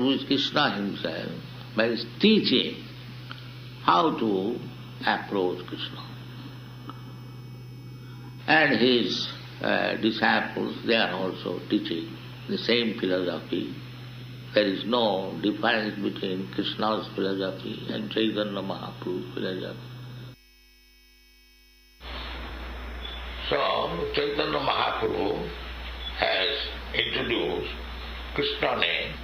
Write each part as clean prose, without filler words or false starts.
who is Krishna himself, by his teaching how to approach Krishna. And his disciples, they are also teaching the same philosophy. There is no difference between Krishna's philosophy and Chaitanya Mahaprabhu's philosophy. So, Chaitanya Mahaprabhu has introduced Krishna name,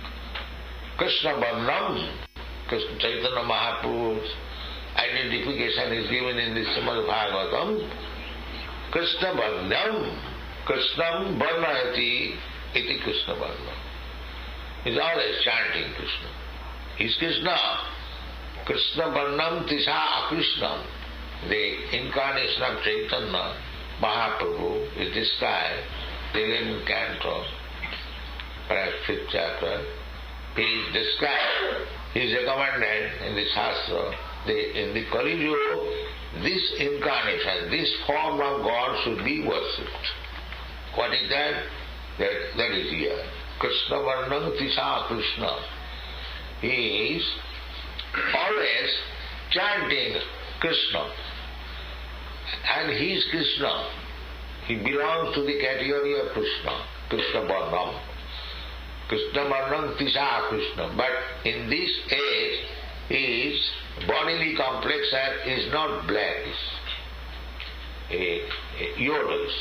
Krishna Varnam. Chaitanya Mahaprabhu's identification is given in the Srimad Bhagavatam. Krishna Varnam, Krishnam Varnayati iti Krishna Varnam. He's always chanting Krishna. He's Krishna. Krishna Varnam Tisha Akrishnam. The incarnation of Chaitanya Mahaprabhu is described in the 11th canto, perhaps 5th chapter. He is described, he is recommended in the Shastra, in the Kali Yuga, this incarnation, this form of God should be worshipped. What is that? That is here. Krishna Varnam Tisha Krishna. He is always chanting Krishna. And he is Krishna. He belongs to the category of Krishna, Krishna Varnam. Krishna Varnam Tisha Krishna. But in this age, his bodily complexion is not black, it's yodels.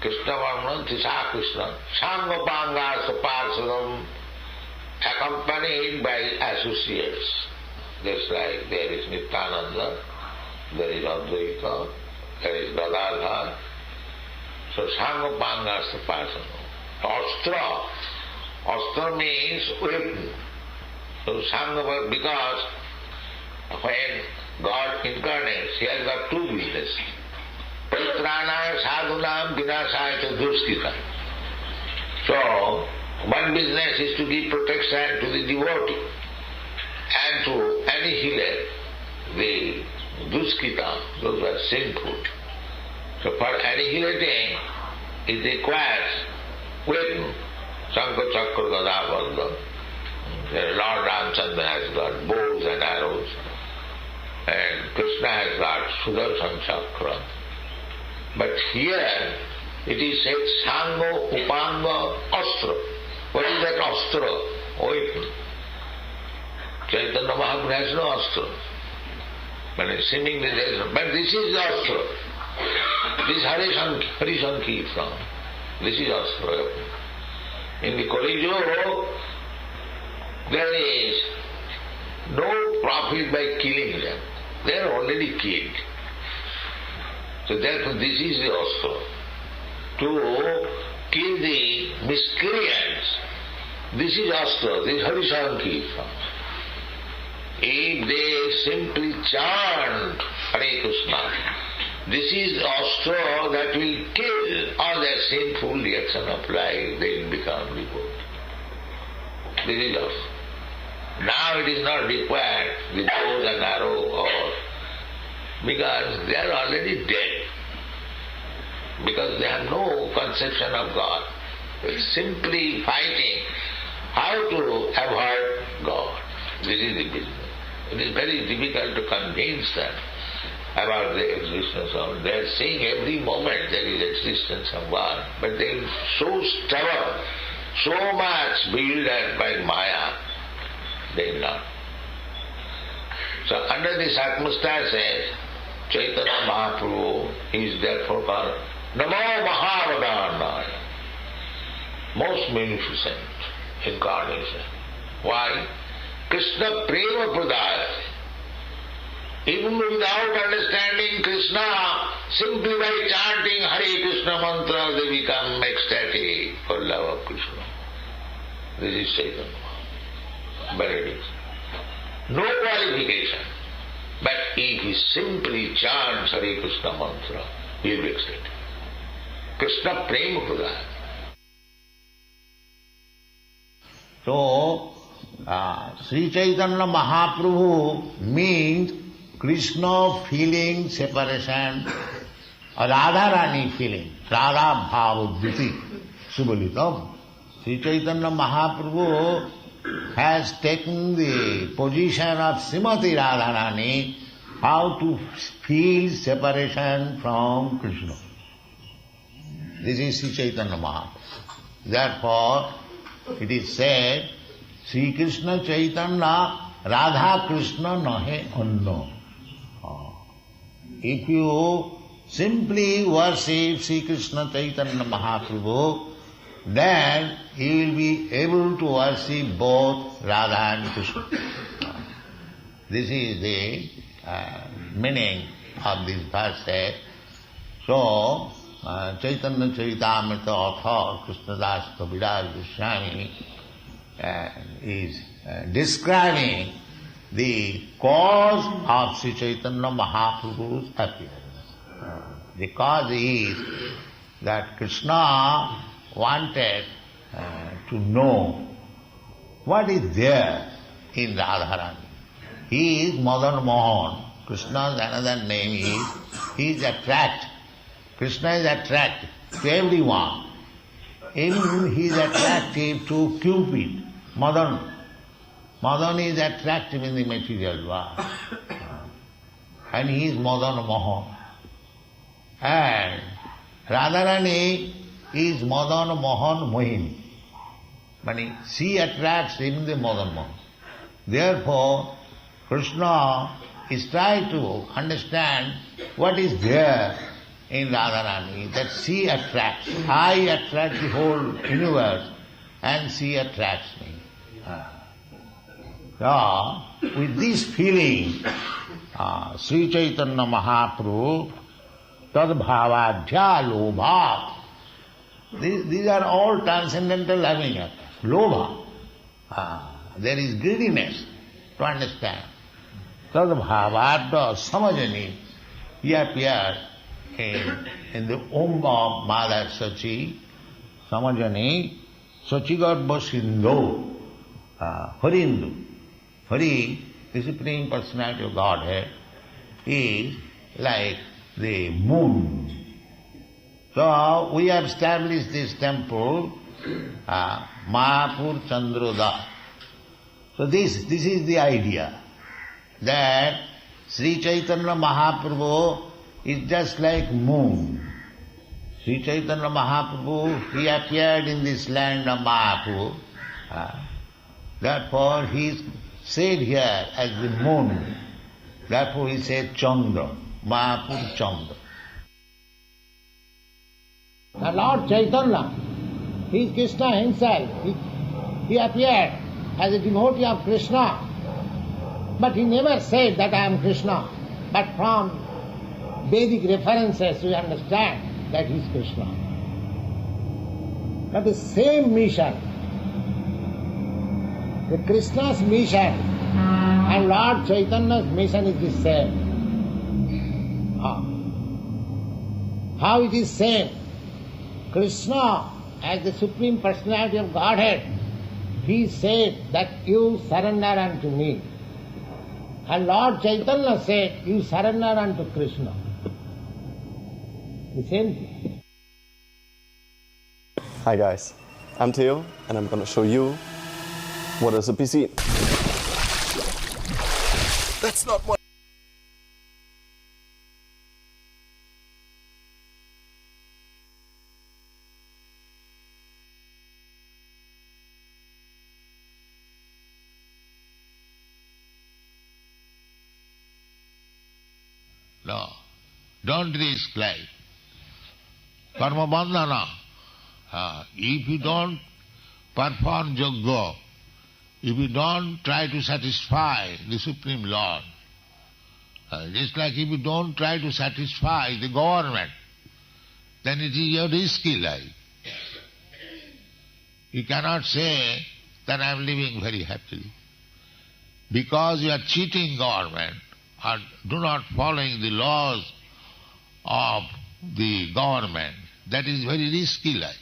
Krishna Varnam Tisha Krishna. Sangapanga Saparsadam, accompanied by associates. Just like there is Nityananda, there is Advaita, there is Gadadhar. So Sangapanga Saparsadam. Astra. Astra means weapon. So Sangapanga, because when God incarnates, he has got two businesses. Paritrana sadhunam vinasaya duskita. So, one business is to give protection to the devotee and to annihilate the duskita, those who are sinful. So for annihilating, it requires weapon. Shankha Chakra Gada Bandha. Lord Ramchandra has got bows and arrows, and Krishna has got Sudarshan Chakra. But here it is said Sango Upanga Astra. What is that Astra? Weapon. Chaitanya Mahaprabhu has no Astra. But seemingly there is no. But this is the Astra. This Hari Sankirtan. This is Astra. In the Kali Yuga, there is no profit by killing them. They are already killed. So therefore this is the Astra. To kill the miscreants. This is Astra, this is Hari Sankirtan. If they simply chant Hare Krishna, this is the Astra that will kill all their sinful reaction of life, they will become devotee. This is Astra. Now it is not required with bows and arrow or because they are already dead. Because they have no conception of God. They are simply fighting how to avoid God. This is the business. It is very difficult to convince them about the existence of God. They are saying every moment there is existence of God, but they are so stubborn, so much bewildered by Maya, they will not. So under the circumstances, Chaitanya Mahaprabhu is therefore called Namo Mahavadhanaya, most magnificent incarnation. Why? Krishna Prema Pradaya. Even without understanding Krishna, simply by chanting Hare Krishna mantra, they become ecstatic for love of Krishna. This is Chaitanya. But it is no qualification. But if he simply chants Hare Krishna mantra, he will be ecstatic. Krishna Prema Pradaya. So, Sri Chaitanya Mahaprabhu means Krishna feeling separation, or Radharani feeling, Radha Bhava Dviti, Subalitam. Sri Chaitanya Mahaprabhu has taken the position of Srimati Radharani, how to feel separation from Krishna. This is Sri Chaitanya Mahaprabhu. Therefore, it is said, Sri Krishna Chaitanya Radha Krishna nahe anno. If you simply worship Sri Krishna Chaitanya Mahaprabhu, then you will be able to worship both Radha and Krishna. This is the meaning of this verse. So, Chaitanya Charitamrita author Krishnadas Kaviraj Goswami is describing the cause of Sri Chaitanya Mahaprabhu's appearance. The cause is that Krishna wanted to know what is there in Radharani. He is Madan Mohan. Krishna's another name is, he is attracted. Krishna is attractive to everyone. Even he is attractive to Cupid, Madan. Madan is attractive in the material world. And he is Madan Mohan. And Radharani is Madan Mohan Mohini. Meaning she attracts even the Madan Mohan. Therefore, Krishna is trying to understand what is there in Radharani, that she attracts. I attract the whole universe and she attracts me. So, with this feeling, Sri Chaitanya Mahaprabhu, tad bhavadhya lobha. These are all transcendental loving acts. Lobha. There is greediness to understand. Tad bhavadhya samajani. He appeared in the womb of Mother Sachi, Samajani, Sachigarbha Sindhu, Harindu. Hari, the Supreme Personality of Godhead, is like the moon. So we have established this temple, Mahapur Chandroda. So this is the idea, that Sri Chaitanya Mahaprabhu is just like moon. Sri Chaitanya Mahaprabhu, he appeared in this land of Mahapur. Therefore he is said here as the moon. Therefore he said Chandra, Mahapur Chandra. The Lord Chaitanya, he is Krishna himself. He appeared as a devotee of Krishna. But he never said that I am Krishna. But from Vedic references we understand that he is Krishna. But the same mission, the Krishna's mission and Lord Chaitanya's mission is the same. How it is same? Krishna, as the Supreme Personality of Godhead, he said that you surrender unto me. And Lord Chaitanya said, you surrender unto Krishna. The same thing. Hi guys, I'm Theo and I'm gonna show you what is a PC. That's not what... No, don't risk life. Karma bandhana. If you don't perform yoga, if you don't try to satisfy the Supreme Lord, just like if you don't try to satisfy the government, then it is your risky life. You cannot say that I am living very happily. Because you are cheating government or do not following the laws of the government, that is very risky life.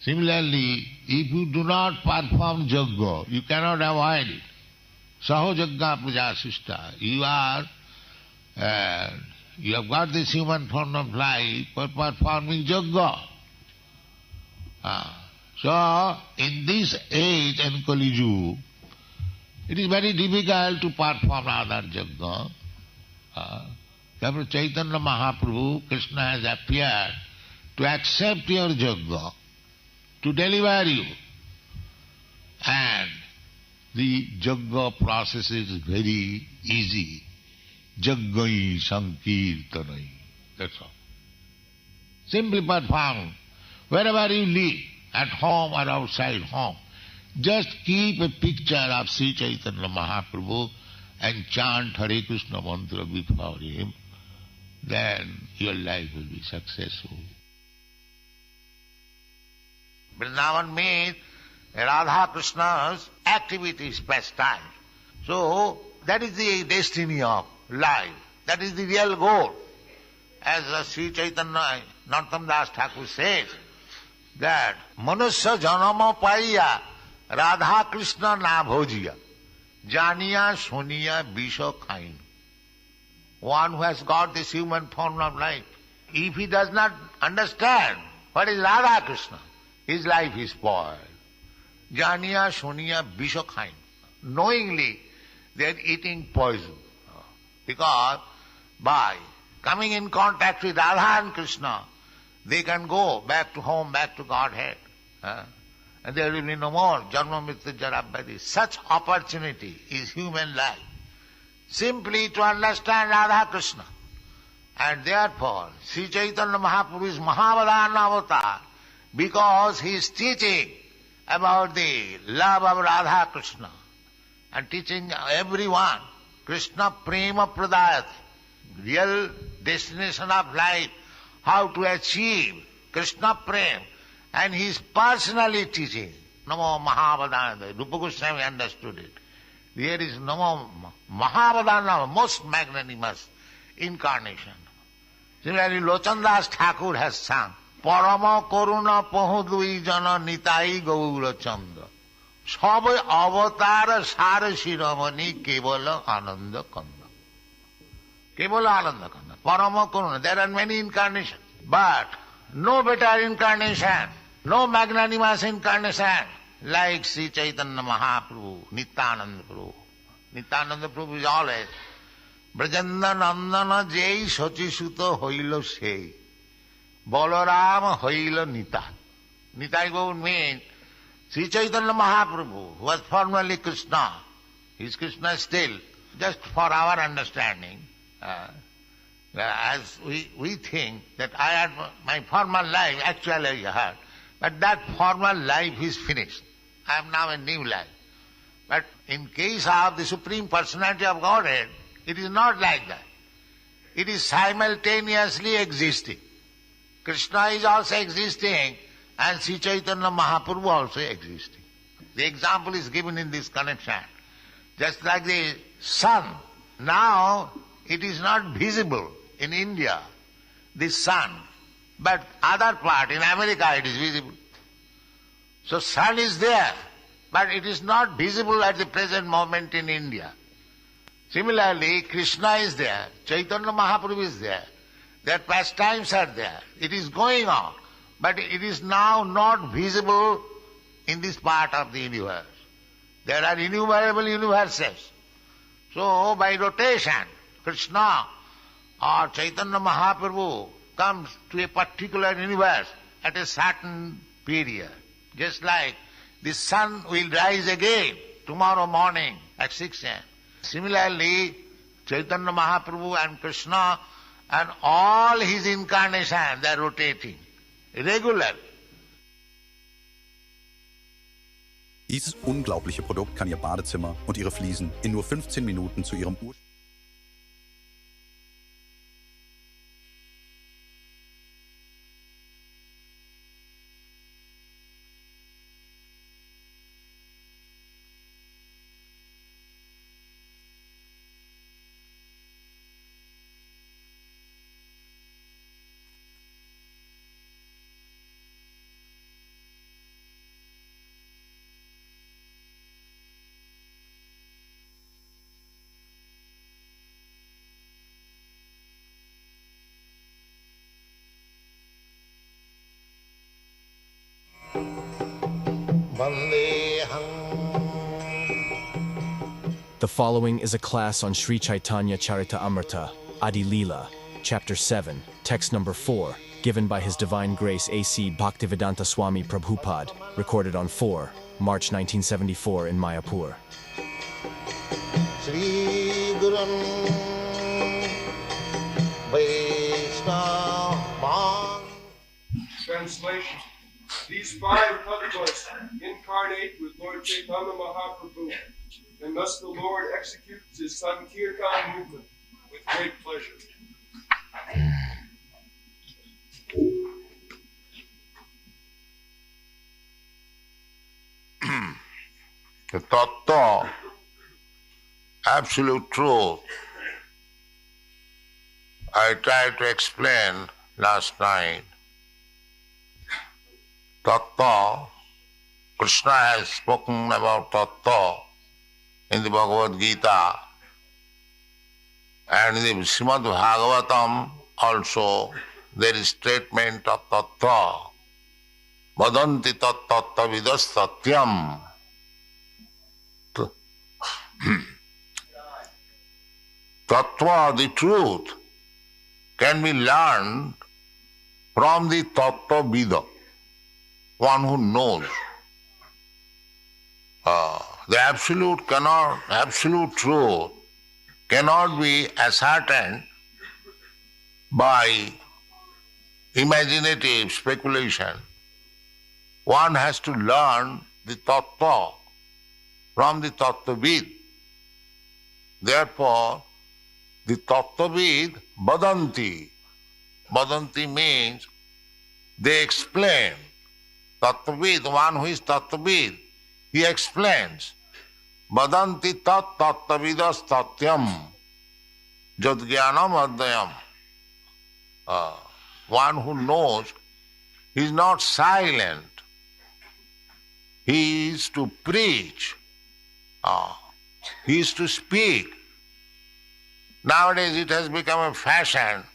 Similarly, if you do not perform yoga, you cannot avoid it. Saho yagga puja sista. You have got this human form of life for performing yoga. So, in this age in Kali Yuga, it is very difficult to perform other yajna. Therefore Chaitanya Mahaprabhu, Krishna has appeared to accept your yajna, to deliver you. And the yajna process is very easy. Yajnai sankirtanai. That's all. Simply perform. Wherever you live, at home or outside home, just keep a picture of Sri Chaitanya Mahaprabhu and chant Hare Krishna mantra before him. Then your life will be successful. Vrindavan means Radha Krishna's activities, pastime. So that is the destiny of life. That is the real goal. As Sri Chaitanya Narottam Das Thakur says, that Manusya janama paiya Radha Krishna na bhojiya janiya suniya bisha khain. One who has got this human form of life, if he does not understand what is Radha Krishna, his life is spoiled. Janiya suniya bisha khain. Knowingly they are eating poison. Because by coming in contact with Radha and Krishna, they can go back to home, back to Godhead. And there will be no more Janma Mrityu Jara Vyadhi. Such opportunity is human life. Simply to understand Radha Krishna. And therefore, Sri Chaitanya Mahaprabhu is Mahavadana Avatar because he is teaching about the love of Radha Krishna and teaching everyone Krishna Prema Pradayati, real destination of life, how to achieve Krishna Prem, and he is personally teaching. Namo Mahavadana. Rupa Goswami understood it. Here is Namo Mahavadana, most magnanimous incarnation. Similarly, Lochandas Thakur has sung, Parama Koruna Pohudui Jana Nitai Gaura Chandra. Sabai Avatar Sara Shiramani Kevala Ananda Kanda. Kevala Ananda Kanda. Parama Koruna. There are many incarnations. But no better incarnation, no magnanimous incarnation like Sri Chaitanya Mahaprabhu, Nityananda Prabhu. Nityananda Prabhu is always Brajanda Nandana Jai Sachi Sutta Hoilo Sei. Balaram Hoilo Nita. Nitai Gaur means Sri Chaitanya Mahaprabhu, who was formerly Krishna, is Krishna still, just for our understanding. As we think that I had my former life, actually I had, but that former life is finished. I am now a new life. But in case of the Supreme Personality of Godhead, it is not like that. It is simultaneously existing. Krishna is also existing and Sri Chaitanya Mahaprabhu also existing. The example is given in this connection. Just like the sun, now it is not visible in India, the sun, but other part, in America it is visible. So sun is there, but it is not visible at the present moment in India. Similarly, Krishna is there, Chaitanya Mahaprabhu is there, their pastimes are there, it is going on, but it is now not visible in this part of the universe. There are innumerable universes. So by rotation, Krishna or Chaitanya Mahaprabhu comes to a particular universe at a certain period. Just like the sun will rise again tomorrow morning at 6 a.m. Similarly, Chaitanya Mahaprabhu and Krishna and all his incarnations, they are rotating regularly. Dieses unglaubliche Produkt kann Ihr Badezimmer und Ihre Fliesen in nur 15 Minuten zu Ihrem Ursprung The following is a class on Sri Chaitanya Charitamrita, Adi Leela, Chapter 7, Text number 4, given by His Divine Grace A.C. Bhaktivedanta Swami Prabhupada, recorded on 4 March 1974 in Mayapur. Sri Gurun Vaishnava. Translation. These 5 tattvas incarnate with Lord Chaitanya Mahaprabhu, and thus the Lord executes his Sankirtan movement with great pleasure. The tattva, absolute truth, I tried to explain last night. Tattva, Krishna has spoken about tattva in the Bhagavad Gita, and in the Srimad Bhagavatam also there is statement of tattva. Vadanti tattva vidas satyam. Tattva, the truth, can be learned from the tattva vida, one who knows. The absolute truth cannot be ascertained by imaginative speculation. One has to learn the tattva from the tattvavid. Therefore, the tattvavid vadanti. Vadanti means they explain. Tattvavid, one who is tattvavid, he explains. Vadanti tat tattvavidas tatyam jadgyanam adhyam. One who knows, he is not silent. He is to preach. He is to speak. Nowadays it has become a fashion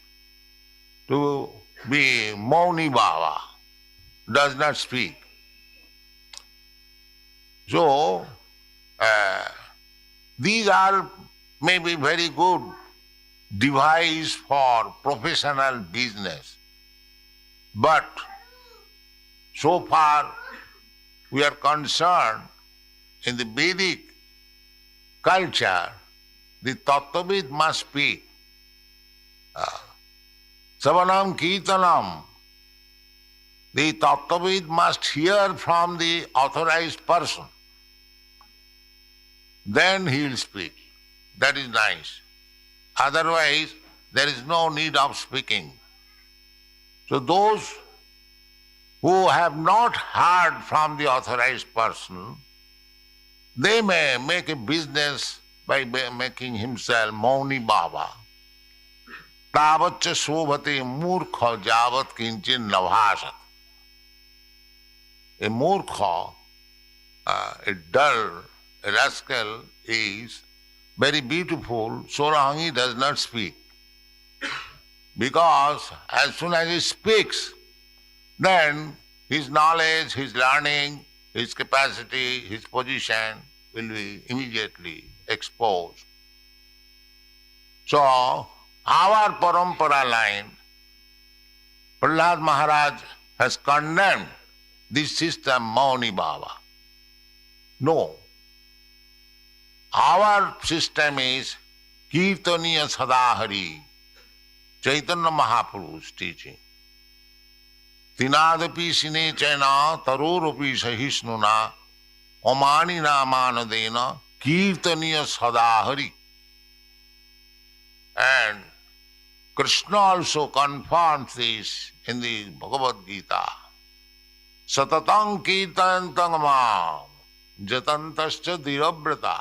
to be Mauni Baba, does not speak. So, these are maybe very good device for professional business. But so far we are concerned in the Vedic culture, the tattvavid must speak. Savanam Kirtanam. The tattvavid must hear from the authorized person. Then he will speak. That is nice. Otherwise, there is no need of speaking. So those who have not heard from the authorized person, they may make a business by making himself Mauni Baba. Tavatcha sobhate murkha javat kinchin navhasat. A murkha, a dull, a rascal is very beautiful, so long he does not speak. Because as soon as he speaks, then his knowledge, his learning, his capacity, his position will be immediately exposed. So, our parampara line, Prahlad Maharaj has condemned this system, Mauni Baba. No. Our system is Kirtaniya Sadahari, Chaitanya Mahaprabhu's teaching. Tinadapi sine chaina tarorapi sahisnuna omani namanadena Kirtaniya Sadahari. And Krishna also confirms this in the Bhagavad Gita. Satatang kirtantang mam jatantascha dhirabrata.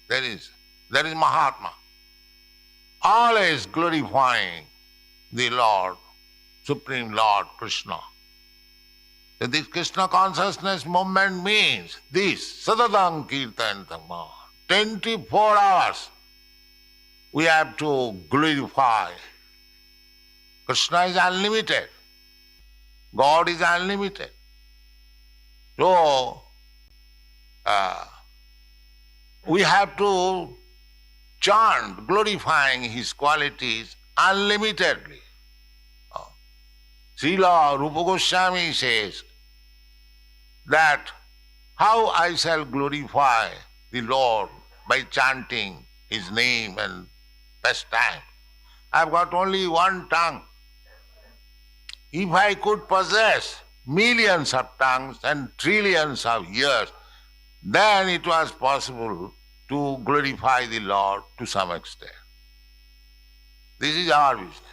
There is Mahatma. Always glorifying the Lord, Supreme Lord Krishna. So this Krishna consciousness movement means this, Satatang kirtantang mam. 24 hours we have to glorify. Krishna is unlimited. God is unlimited. So, we have to chant glorifying His qualities unlimitedly. Srila Rupa Goswami says that how I shall glorify the Lord by chanting His name and pastime. I've got only one tongue. If I could possess millions of tongues and trillions of years, then it was possible to glorify the Lord to some extent. This is our business.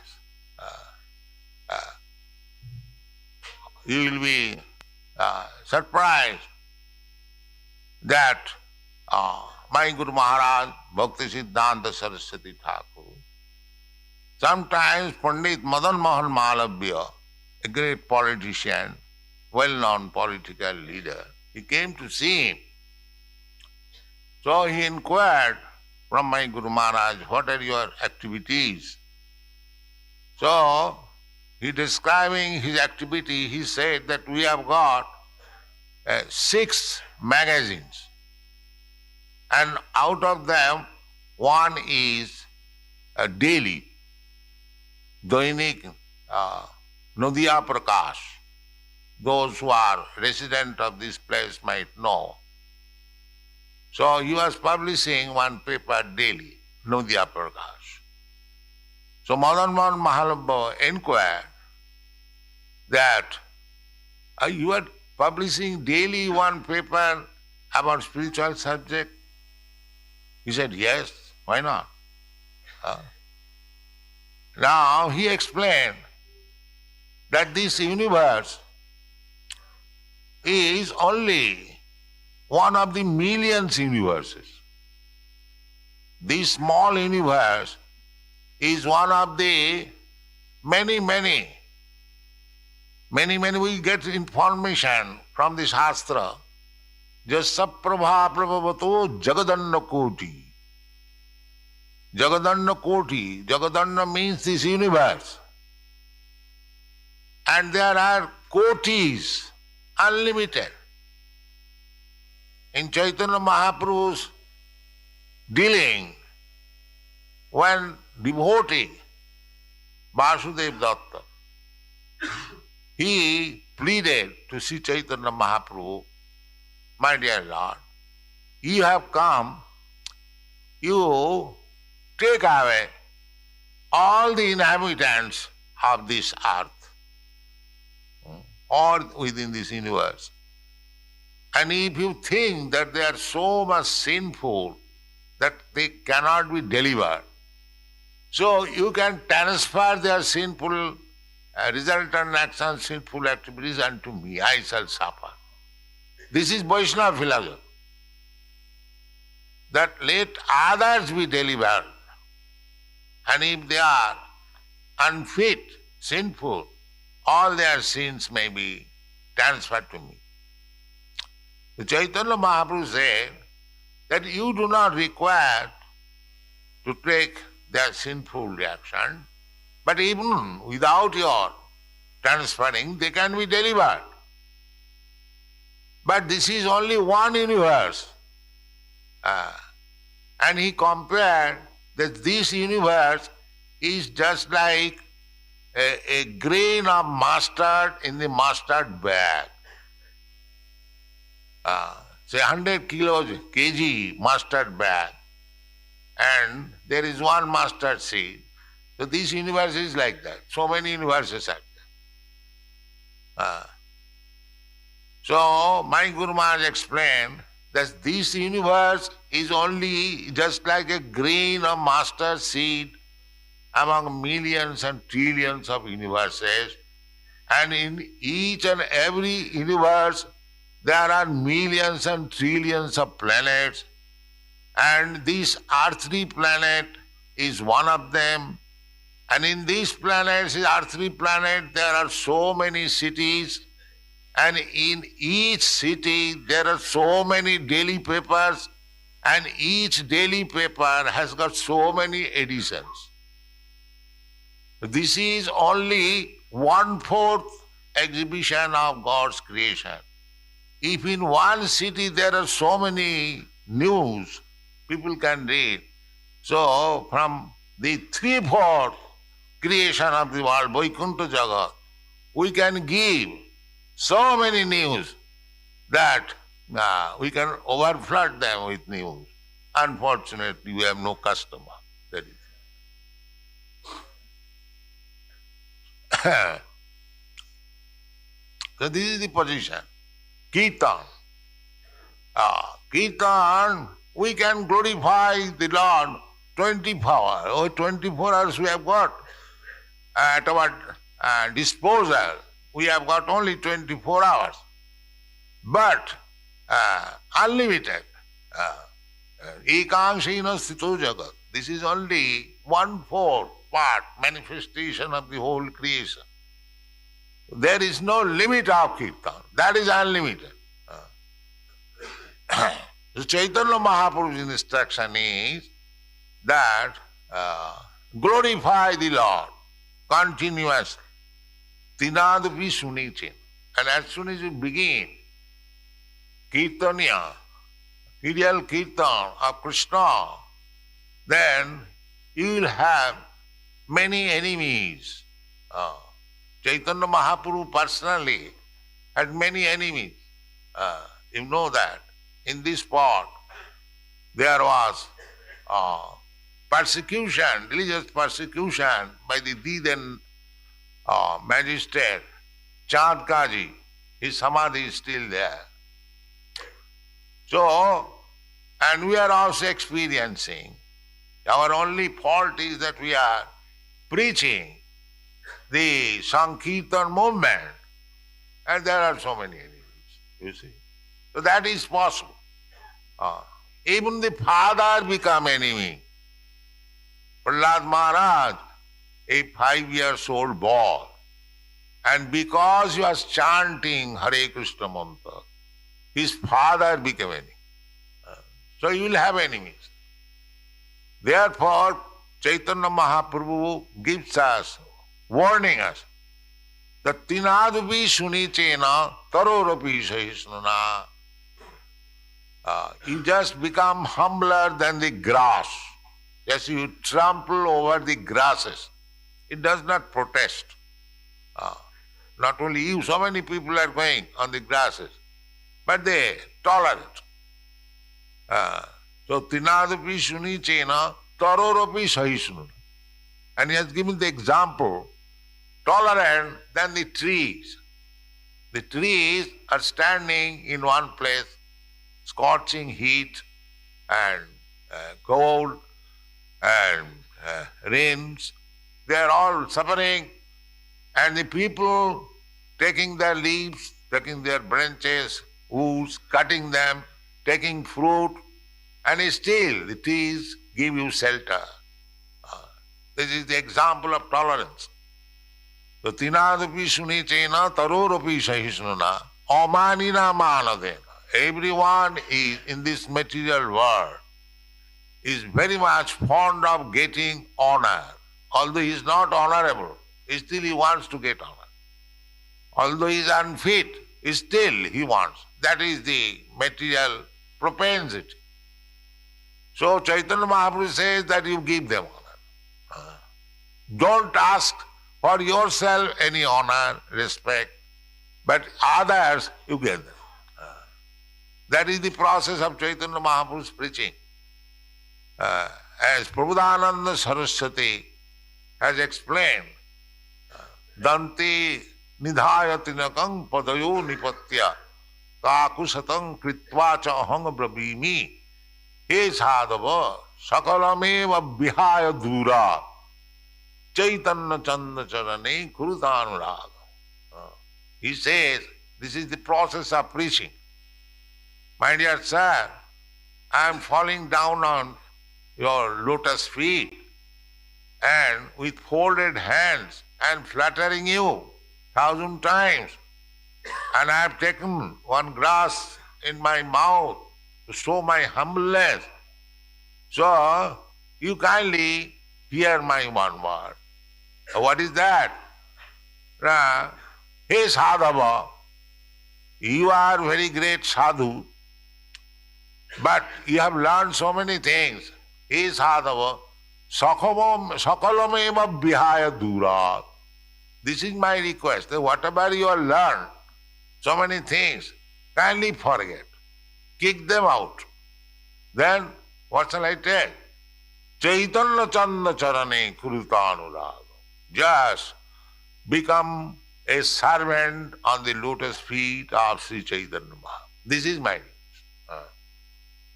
You will be surprised that my Guru Maharaj, Bhaktivedanta Saraswati Thakur, sometimes Pandit Madan Mohan Malavya, a great politician, well-known political leader, he came to see him. So he inquired from my Guru Maharaj, what are your activities? So, he describing his activity, he said that we have got 6 magazines, and out of them one is daily, Dainik Nadia Prakash. Those who are resident of this place might know. So he was publishing one paper daily, Nadia Prakash. So Madan Mohan Mahalabha inquired that you are publishing daily one paper about spiritual subject? He said, yes, why not? Now he explained that this universe is only one of the millions universes. This small universe is one of the many we get information from the Shastra. Just saprabha prabhavato jagadanna koti. Jagadanna koti. Jagadanna means this universe. And there are kotis, unlimited. In Chaitanya Mahaprabhu's dealing, when devotee Vasudev Datta, he pleaded to Sri Chaitanya Mahaprabhu, my dear Lord, you have come, you take away all the inhabitants of this earth or within this universe. And if you think that they are so much sinful that they cannot be delivered, so you can transfer their sinful resultant actions, sinful activities unto me. I shall suffer. This is Vaishnava philosophy. That let others be delivered. And if they are unfit, sinful, all their sins may be transferred to me. The Chaitanya Mahaprabhu said that you do not require to take their sinful reaction, but even without your transferring, they can be delivered. But this is only one universe. And he compared that this universe is just like a grain of mustard in the mustard bag. Say 100 kg mustard bag, and there is one mustard seed. So this universe is like that. So many universes are there. So my Guru Maharaj explained that this universe is only just like a grain of mustard seed among millions and trillions of universes, and in each and every universe there are millions and trillions of planets, and this earthly planet is one of them. And in these planets, earthly planet, there are so many cities, and in each city there are so many daily papers, and each daily paper has got so many editions. This is only 1/4 exhibition of God's creation. if in one city there are so many news people can read, so from the 3/4 creation of the world, Vaikuntha Jagat, we can give so many news that we can overflood them with news. Unfortunately, we have no customer. That is. So this is the position. Kirtan. Kirtan, we can glorify the Lord 24 hours. Oh, 24 hours we have got at our disposal. We have got only 24 hours. But unlimited. Ekangsena sthito jagat. This is only 1/4 part manifestation of the whole creation. There is no limit of Kirtan. That is unlimited. So Chaitanya Mahaprabhu's instruction is that glorify the Lord continuously. Tinadapi sunichin. And as soon as you begin Kirtanya, real Kirtan of Krishna, then you will have many enemies. Chaitanya Mahaprabhu personally had many enemies. You know that. In this part, there was persecution, religious persecution by the then magistrate, Chand Kaji. His samadhi is still there. So, and we are also experiencing. Our only fault is that we are preaching the Sankirtan movement, and there are so many enemies, you see. So that is possible. Even the father become enemy. Prahlad Maharaj, a 5-year-old boy, and because he was chanting Hare Krishna mantra, his father became enemy. So you will have enemies. Therefore, Chaitanya Mahaprabhu gives us, warning us, that tinadupi sunichena tarorapi sahisnana. You just become humbler than the grass. Yes, you trample over the grasses. It does not protest. Not only you, so many people are going on the grasses, but they tolerate. So, tinadapi sunichena tarorapi sahisnana. And he has given the example, tolerant than the trees. The trees are standing in one place, scorching heat and cold and rains. They are all suffering, and the people taking their leaves, taking their branches, woods, cutting them, taking fruit, and still the trees give you shelter. This is the example of tolerance. So, tinadapi sunichena tarorapi sahisnana amanina manadena. Everyone is in this material world is very much fond of getting honor. Although he is not honorable, still he wants to get honor. Although he is unfit, still he wants. That is the material propensity. So Chaitanya Mahaprabhu says that you give them honor. Don't ask for yourself any honor, respect, but others you give them. That is the process of Chaitanya Mahaprabhu's preaching. As Prabhupada Saraswati has explained, Dante nidhayatinakang padayo nipatya kakusatang kritva cha ahang brabhimi he sadhava sakalameva vihaya dura Chaitanya chanda charane kurutanuraga. He says, this is the process of preaching. My dear sir, I am falling down on your lotus feet and with folded hands and flattering you 1,000 times. And I have taken one grass in my mouth to show my humbleness. So, you kindly hear my one word. What is that? Hey Sadhava, you are very great sadhu, but you have learned so many things. He sadhava sakalameva vihaya durat. This is my request, that whatever you have learned, so many things, kindly forget. Kick them out. Then, what shall I tell? Chaitanya chanda charane kurutanurag. Just become a servant on the lotus feet of Sri Chaitanya Mahaprabhu. This is my request.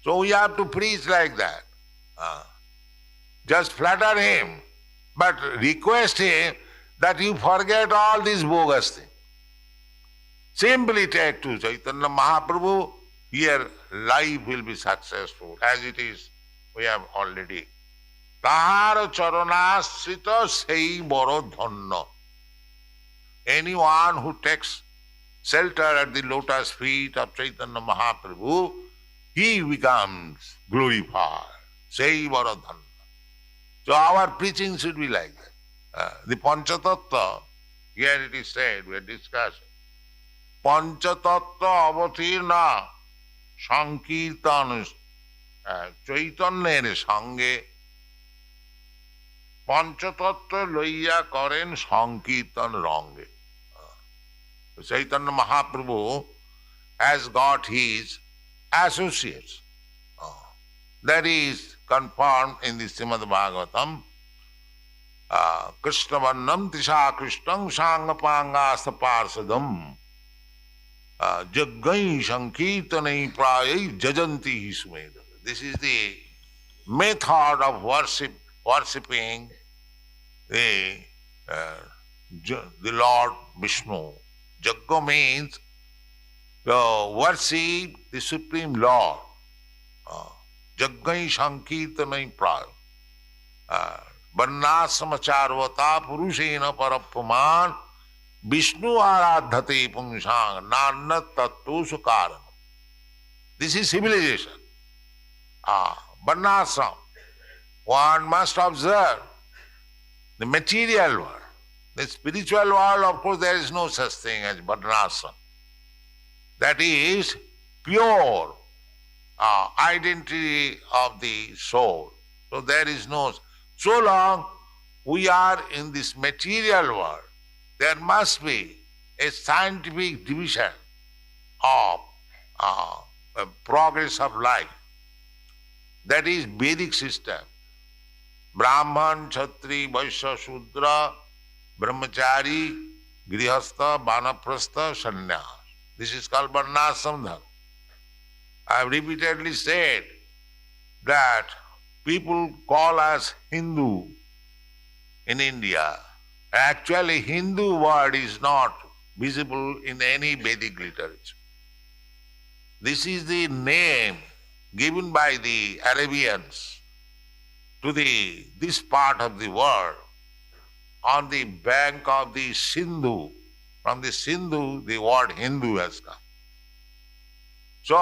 So we have to preach like that. Just flatter him, but request him that you forget all these bogus things. Simply take to Chaitanya Mahaprabhu, here life will be successful. As it is, we have already. Tahara charanasrita sei boro dhanna. Anyone who takes shelter at the lotus feet of Chaitanya Mahaprabhu, he becomes glorified. Sei boro dhanna. So our preaching should be like that. The Panchatattva, here it is said, we are discussing. Panchatattva avatirna sankirtan Chaitanyer sange Panchatattva loiya karen sankirtan range. Chaitanya Mahaprabhu has got his associates. That is confirmed in the Srimad Bhagavatam. Krishna Varnam Tisha Krishnam Sangapangasta Parsadam Jaggai Sankirtanai Prayai Jajanti Hisumeda. This is the method of worshipping the Lord Vishnu. Jagga means worship the Supreme Lord. Jaggai Sankirtanai Prayai. Varnasamacharvata purushena parapuman Vishnu aradhate pungsang nanna tattu sukaranam. This is civilization. Varnasam. One must observe the material world. The spiritual world, of course, there is no such thing as varnasam. That is pure identity of the soul. So there is no... So long we are in this material world, there must be a scientific division of progress of life. That is Vedic system. Brahman, Kshatri, Vaishya, Shudra, Brahmachari, Grihastha, Vanaprastha, Sannyas. This is called Varnasam Dharma. I have repeatedly said that people call us Hindu in India. Actually, Hindu word is not visible in any Vedic literature. This is the name given by the Arabians to this part of the world on the bank of the Sindhu. From the Sindhu, the word Hindu has come. So,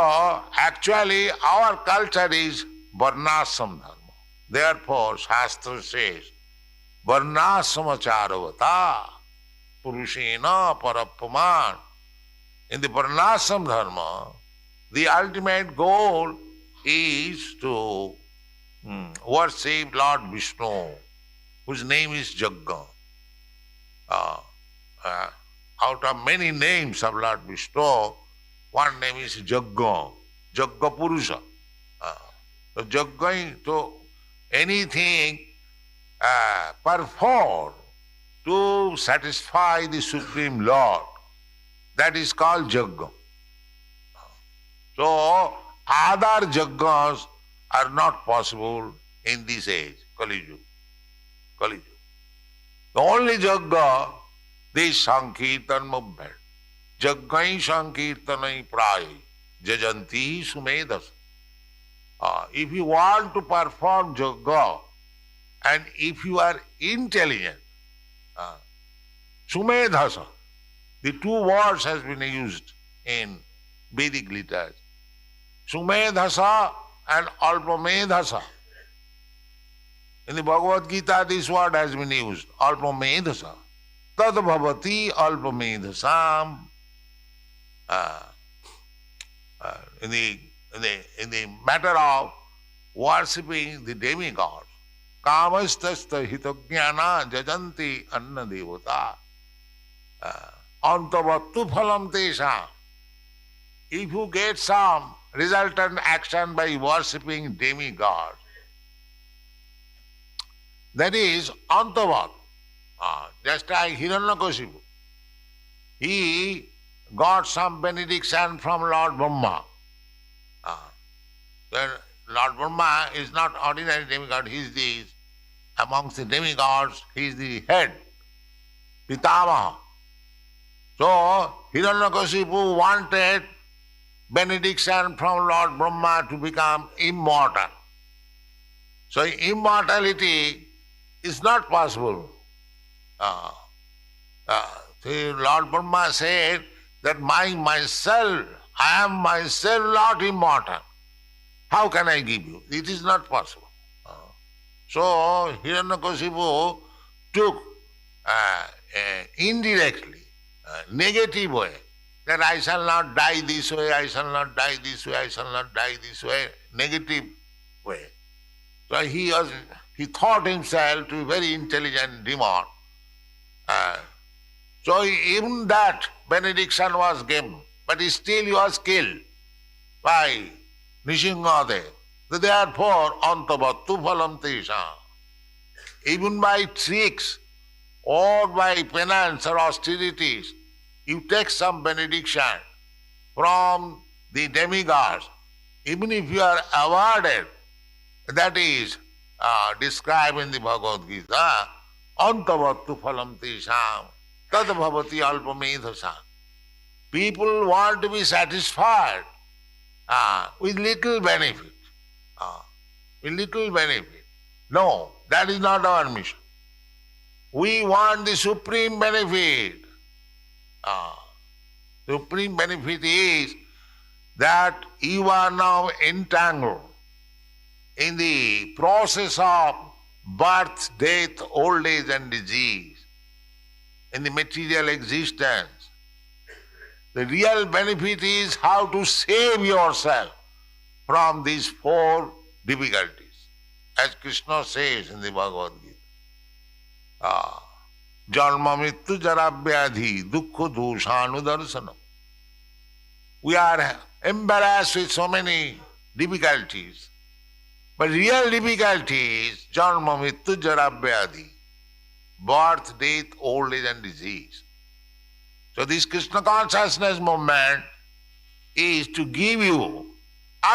actually, our culture is Varnasam Dharma. Therefore, Shastra says, Varnasamacharvata Purushena Parapuman. In the Varnasam Dharma, the ultimate goal is to worship Lord Vishnu, whose name is Jagga. Out of many names of Lord Vishnu, one name is Jagga, Jagga Purusha. So Jagga, to anything performed to satisfy the Supreme Lord, that is called Jagga. So other Jaggas are not possible in this age, Kali Yuga. The only Jagga, this Sankirtan movement. Jaggai Sankirtanai Prayai Jajanti Sumedhasa. If you want to perform Jagga and if you are intelligent, Sumedhasa, the two words has been used in Vedic literature. Sumedhasa and Alpamedhasa. In the Bhagavad Gita, this word has been used, Alpamedhasa. Tad bhavati alpamedhasam. in the matter of worshipping the demigods. Kamastasya hitognyana jajanti anna devata. Antavattu phalam tesha. If you get some resultant action by worshipping demigods, that is antavat. Just like Hiranyakashipu. He got some benediction from Lord Brahma. Then Lord Brahma is not ordinary demigod, he is amongst the demigods, he is the head, Pitamaha. So Hiranyakashipu wanted benediction from Lord Brahma to become immortal. So immortality is not possible. Lord Brahma said that myself, I am myself not immortal. How can I give you? It is not possible. So Hiranyakashipu took indirectly, negative way, that I shall not die this way, I shall not die this way, I shall not die this way, negative way. So he thought himself to be a very intelligent demon. So even that benediction was given, but still he was killed by Nishingadev. Therefore, antavattu phalam tesha. Even by tricks or by penance or austerities, you take some benediction from the demigods, even if you are awarded, that is described in the Bhagavad Gita, antavattu phalam tesham tad bhavati alpamedhasa. People want to be satisfied with little benefit. With little benefit. No, that is not our mission. We want the supreme benefit. Supreme benefit is that you are now entangled in the process of birth, death, old age and disease, in the material existence. The real benefit is how to save yourself from these four difficulties, as Krishna says in the Bhagavad Gita. Janma mrityu jara vyadhi dukkha doshanudarsanam. We are embarrassed with so many difficulties, but real difficulty is janma mrityu jara vyadhi, birth, death, old age and disease. So this Krishna consciousness movement is to give you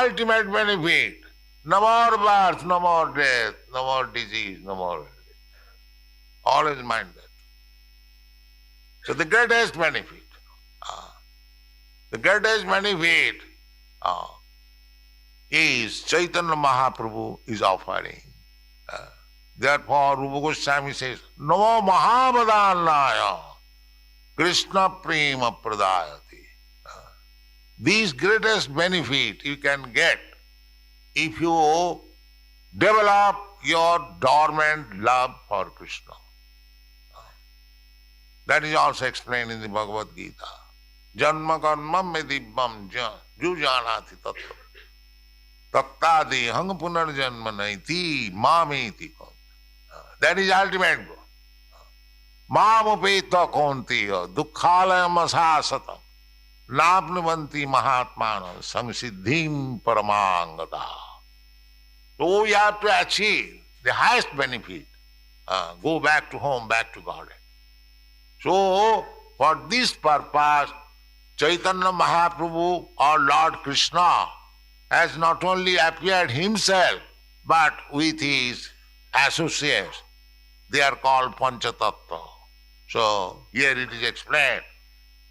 ultimate benefit. No more birth, no more death, no more disease, no more death. Always mind that. So the greatest benefit is Chaitanya Mahaprabhu is offering. Therefore Rupa Goswami says, Namo Mahavadannaya Krishna Prema Pradayati. This greatest benefit you can get if you develop your dormant love for Krishna. That is also explained in the Bhagavad Gita. Janma karma me dibbam jujanati tattva. Tattadi hang punarjanma naiti mamiti. That is ultimate goal. Mamupeta kontiya dukkhalayam asasatam napnuvanti mahatmana samsiddhim paramangata. So we have to achieve the highest benefit. Go back to home, back to Godhead. So, for this purpose, Chaitanya Mahaprabhu or Lord Krishna has not only appeared himself, but with his associates. They are called Panchatattva. So, here it is explained,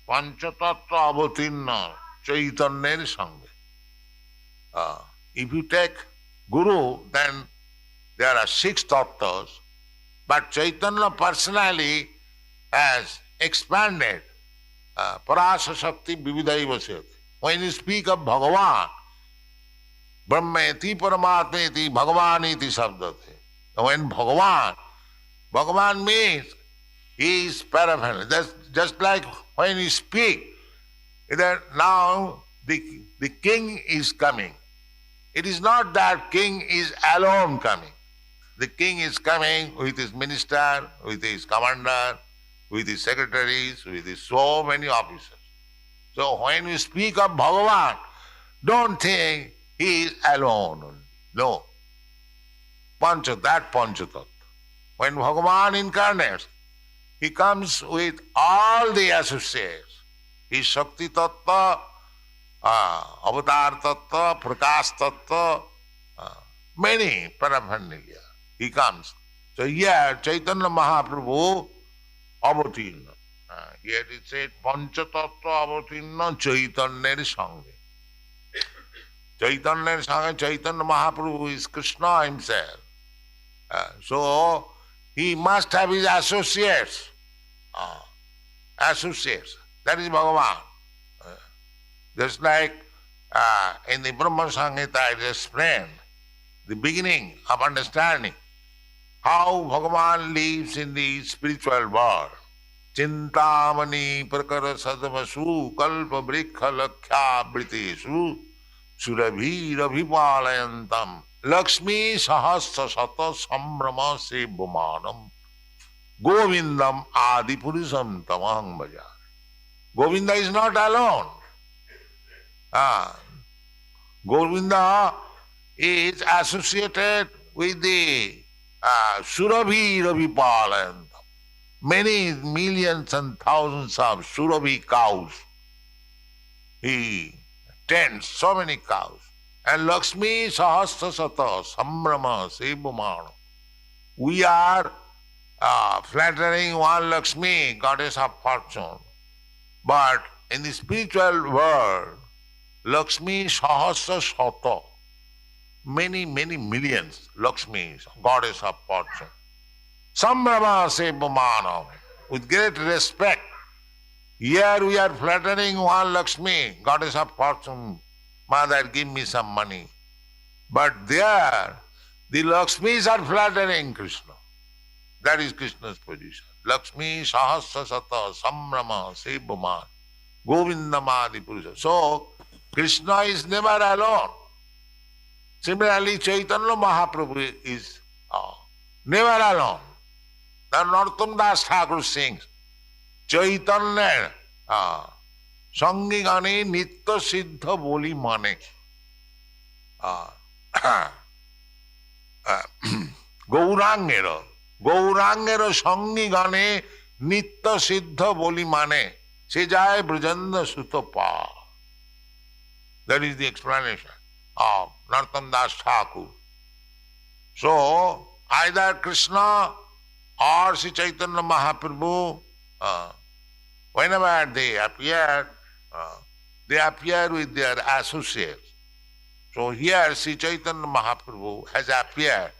Panchatattva avatinna Chaitanya Sangha. If you take Guru, then there are 6 tattvas, but Chaitanya personally has expanded Parasa Shakti Vividaiva Syati. When you speak of Bhagavan, Brahmeti Paramatmeti Bhagavaniti Sabdate. When Bhagavan means he is paraphernalia. That's just like when you speak, that now the king is coming. It is not that king is alone coming. The king is coming with his minister, with his commander, with his secretaries, with his so many officers. So when you speak of Bhagavan, don't think he is alone. No. That Panchatattva. When Bhagavan incarnates, he comes with all the associates. His Shakti Tattva, Avatar Tattva, Prakash Tattva, many paraphernalia. He comes. So here Chaitanya Mahaprabhu avatirna. Here it said Panchatattva avatirna Chaitanyer Sange. Chaitanyer Sange, Chaitanya Mahaprabhu is Krishna himself. So he must have his associates. Associates. That is Bhagavan. Just like in the Brahma Samhita I explained the beginning of understanding how Bhagavan lives in the spiritual world. Chintamani prakara sadavasu kalpa brikha lakkhya briteshu surabhi rabhipalayantam Lakshmi sahasra sata sambrama sebumanam Govindam adi purusam tamahang bhaja. Govinda is not alone. Govinda is associated with the Surabhi Rabhipalayantam. Many millions and thousands of Surabhi cows. He tends so many cows. And Lakshmi Sahasra Sata Sambrama Sebumana. We are flattering one Lakshmi, goddess of fortune. But in the spiritual world, Lakshmi Sahasra Sata, many millions Lakshmis, goddess of fortune. Sambrama Sebumana, with great respect. Here we are flattering one Lakshmi, goddess of fortune. Mother, give me some money. But there, the Lakshmis are flattering Krishna. That is Krishna's position. Lakshmi Sahasra Sata Sambrama Sebuman Govindamadi Purusha. So, Krishna is never alone. Similarly, Chaitanya Mahaprabhu is never alone. The Narottam Das Thakur sings, Chaitanya Sangi Gane Nitya Siddha Boli Mane. Gaurangera Sangi Gane Nitya Siddha Boli Mane. Se Jai Brajanda Sutta Pa. That is the explanation of Narottam Das Thakur. So, either Krishna or Sri Chaitanya Mahaprabhu, whenever they appear with their associates. So here Sri Chaitanya Mahaprabhu has appeared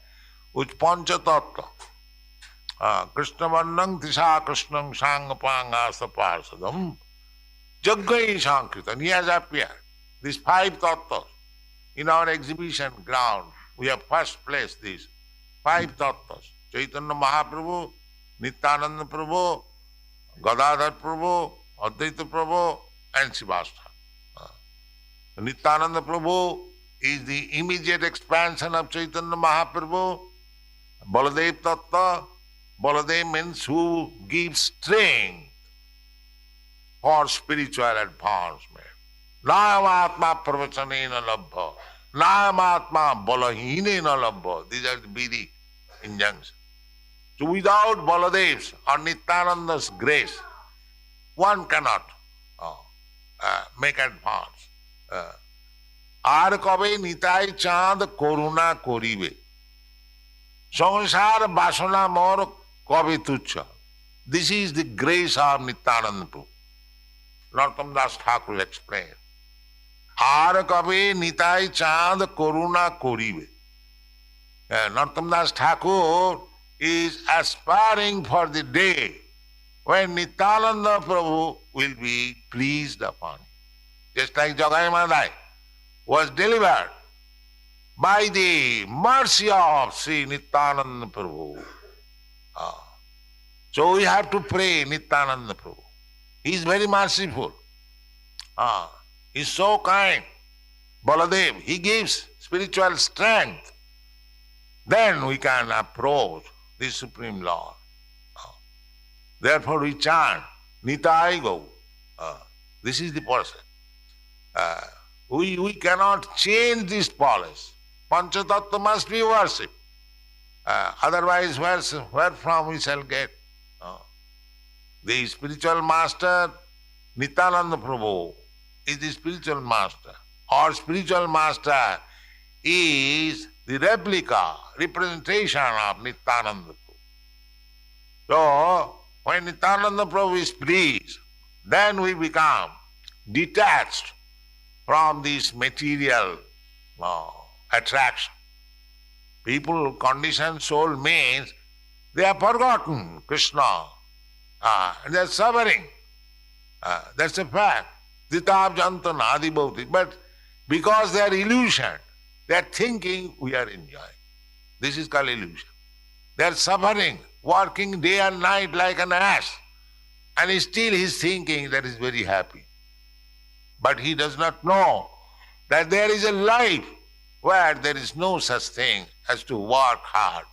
with Panchatattva. Krishna Varnang Tisha Krishnang Sangapanga Saparsadam Jaggai Sankritan. He has appeared. These 5 tattvas. In our exhibition ground, we have first placed these 5 tattvas. Chaitanya Mahaprabhu, Nityananda Prabhu, Gadadhar Prabhu, Advaita Prabhu, and Srivastava. Nityananda Prabhu is the immediate expansion of Chaitanya Mahaprabhu. Baladev Tattva, Baladev means who gives strength for spiritual advancement. Nayamatma pravachanena labha, Nayamatma balahinena labha. These are the Vedic injunctions. So without Baladev's or Nityananda's grace, one cannot make advance. Ar kabe nitai chand koruna koribe. Sansar vasana mor kabe tuchha. This is the grace of Nityananda Prabhu. Narottam Das Thakur explained. Ar kabe nitai chand koruna koribe. Narottam Das Thakur is aspiring for the day when Nityananda Prabhu will be pleased upon him. Just like Jagai Madai was delivered by the mercy of Sri Nityananda Prabhu. So we have to pray Nityananda Prabhu. He is very merciful. is so kind. Baladev, he gives spiritual strength. Then we can approach the Supreme Lord. Therefore we chant, Nitai Gau. This is the person. We cannot change this policy. Panchatattva must be worshipped. Otherwise, where from we shall get? The spiritual master, Nityananda Prabhu, is the spiritual master. Our spiritual master is the replica, representation of Nityananda Prabhu. So, when Nityananda Prabhu is pleased, then we become detached from this material attraction. People who conditioned soul means they have forgotten Krishna. And they are suffering. That's a fact. Ditab jantana adi bhauti. But because they are illusion, they are thinking we are enjoying. This is called illusion. They are suffering, working day and night like an ass. And still he is thinking that he is very happy. But he does not know that there is a life where there is no such thing as to work hard.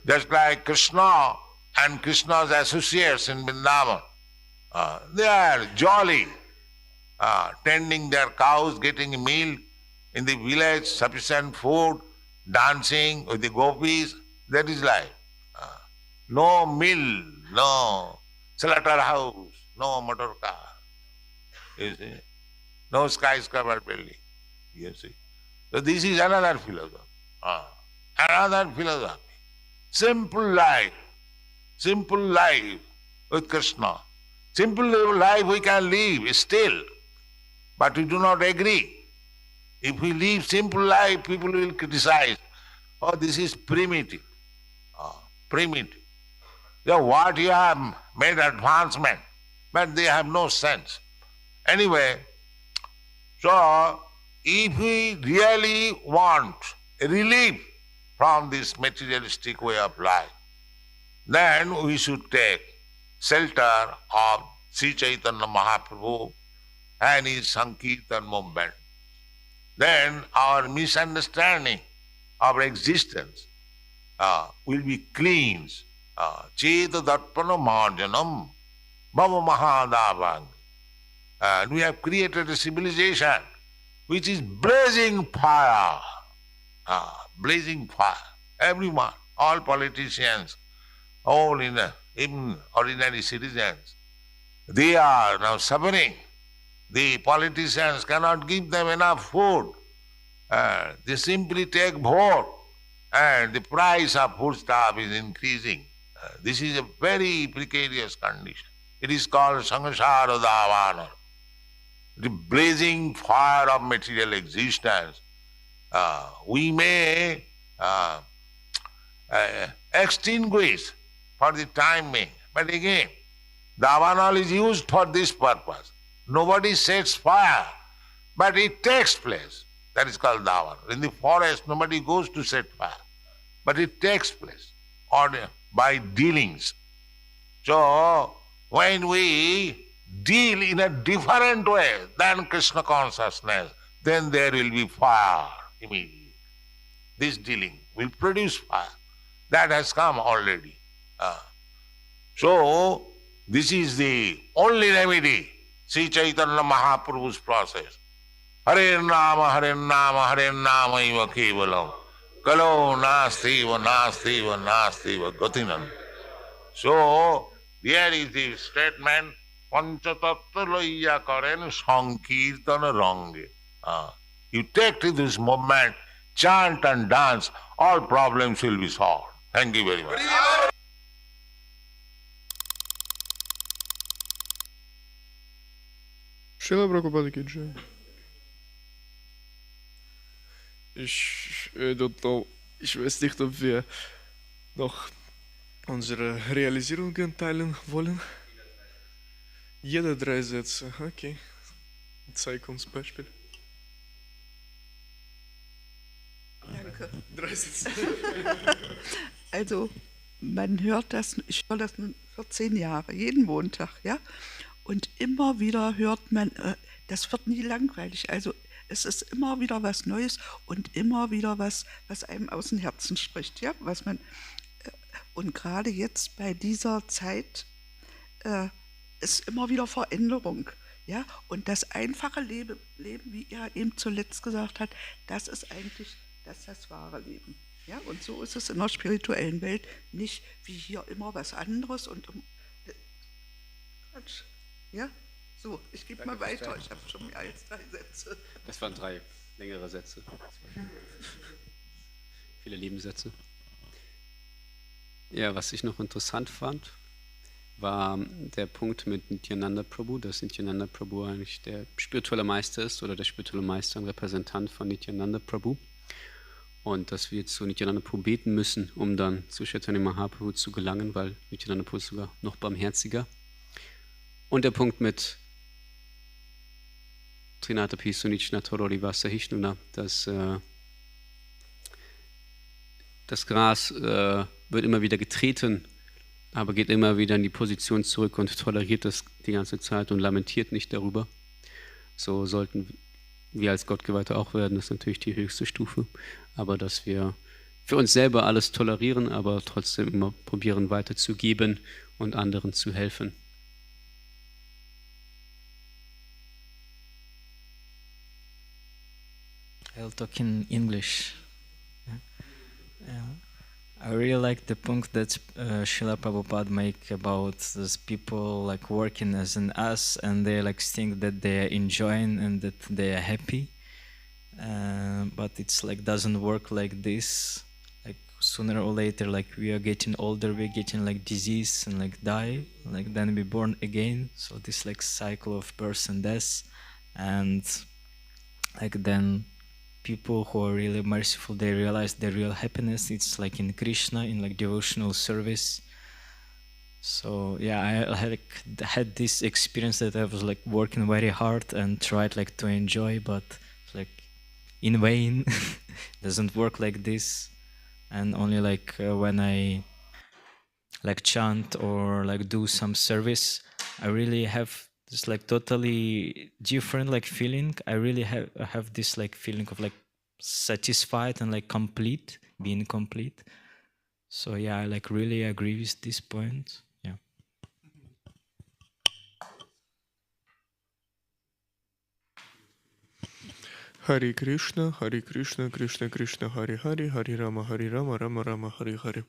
Just like Krishna and Krishna's associates in Vrindavan, they are jolly, tending their cows, getting milk in the village, sufficient food, dancing with the gopis. That is life. No mill, no slaughterhouse, no motor car. You see? No skyscraper building. You see? So this is another philosophy. Another philosophy. Simple life with Krishna. Simple life we can live still, but we do not agree. If we live simple life, people will criticize. Oh, this is primitive. Primitive. What you have made advancement, but they have no sense. Anyway, so if we really want relief from this materialistic way of life, then we should take shelter of Sri Chaitanya Mahaprabhu and his Sankirtan movement. Then our misunderstanding of existence will be cleansed. Cheta darpana marjanam bhava mahadavang. And we have created a civilization which is blazing fire. Blazing fire. Everyone, all politicians, even ordinary citizens, they are now suffering. The politicians cannot give them enough food. They simply take vote and the price of foodstuff is increasing. This is a very precarious condition. It is called Sangsara Davana, the blazing fire of material existence. We may extinguish for the time being, but again, Davanal is used for this purpose. Nobody sets fire, but it takes place. That is called Davanal. In the forest, nobody goes to set fire, but it takes place by dealings. So, when we deal in a different way than Krishna consciousness, then there will be fire immediately. This dealing will produce fire. That has come already. So, this is the only remedy, Sri Chaitanya Mahaprabhu's process. Hare Nama, Hare Nama, Hare Nama iva kevalam. Kalo nastiva, nastiva, nastiva, gatinam. So, here is the statement, Panchatattva loya karen sankirtana range. You take to this movement, chant and dance, all problems will be solved. Thank you very much. Schiller Prabhupada ki jai. Ich weiß nicht, ob wir noch unsere Realisierungen teilen wollen. Jeder 3 Sätze. Okay. Zeig uns Beispiel. Danke. 3 Sätze. Also, man hört das, ich höre das nun 14 Jahre, jeden Montag, ja. Und immer wieder hört man, das wird nie langweilig. Also es ist immer wieder was Neues und immer wieder was einem aus dem Herzen spricht. Ja? Und gerade jetzt bei dieser Zeit ist immer wieder Veränderung. Ja? Und das einfache Leben, wie er eben zuletzt gesagt hat, das ist eigentlich das wahre Leben. Ja? Und so ist es in der spirituellen Welt, nicht wie hier immer was anderes und Quatsch. Ja? So, ich gebe mal weiter. Ich habe schon mehr als 3 Sätze. Das waren 3 längere Sätze. Viele Nebensätze. Ja, was ich noch interessant fand, war der Punkt mit Nityananda Prabhu, dass Nityananda Prabhu eigentlich der spirituelle Meister ist oder der spirituelle Meister und Repräsentant von Nityananda Prabhu. Und dass wir zu Nityananda Prabhu beten müssen, um dann zu Chaitanya Mahaprabhu zu gelangen, weil Nityananda Prabhu ist sogar noch barmherziger. Und der Punkt mit Trinata Pisunichna Torori Vasahishnuna, dass das Gras wird immer wieder getreten, aber geht immer wieder in die Position zurück und toleriert das die ganze Zeit und lamentiert nicht darüber. So sollten wir als Gottgeweihte auch werden, das ist natürlich die höchste Stufe, aber dass wir für uns selber alles tolerieren, aber trotzdem immer probieren weiterzugeben und anderen zu helfen. I'll talk in English. I really like the point that Srila Prabhupada make about those people like working as an us and they like think that they are enjoying and that they are happy. But it's like doesn't work like this. Like sooner or later, like we are getting older, we're getting like disease and like die, like then we born again. So this like cycle of birth and death, and like then people who are really merciful, they realize their real happiness, it's like in Krishna, in like devotional service. So yeah, I had this experience that I was like working very hard and tried like to enjoy, but like in vain. Doesn't work like this. And only like when I like chant or like do some service, I really have this like totally different like feeling. I really have this like feeling of like satisfied and like complete, being complete. So yeah, I like really agree with this point. Yeah. Hare Krishna, Krishna Krishna, Hare Hare, Hare Rama, Rama Rama, Hare Hare.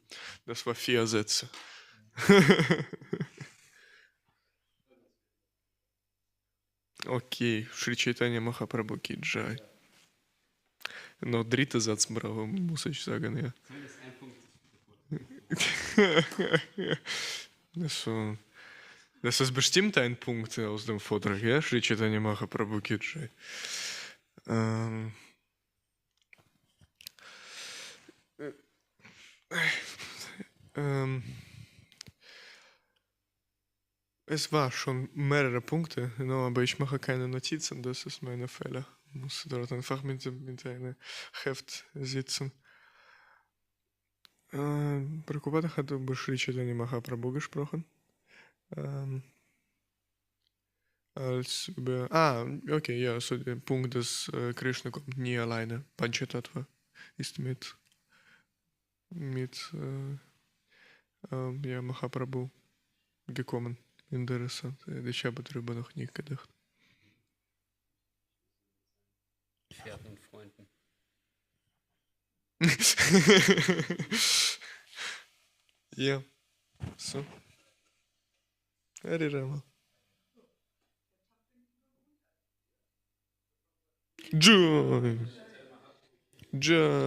Das war 4 Sätze. Окей, Шри Чайтанья Махапрабху ки джай. Noch 3. Satz brauchen, muss ich sagen, ja. Das ist bestimmt ein Punkt aus dem Vortrag, ja? Shri Chaitanya Mahaprabhu ki jai. Es war schon mehrere Punkte, no, aber ich mache keine Notizen, das ist meine Fehler. Ich muss dort einfach mit einem Heft sitzen. Prabhupada hat über Shri Chaitanya Mahaprabhu gesprochen. Als über, okay, ja, so der Punkt, dass Krishna kommt nie alleine. Panchatattva ist mit Mahaprabhu gekommen. Interessant. Ich habe darüber noch nie gedacht. Gefährten und Freunden. Ja. So. Hare Rama. Joy. Joy.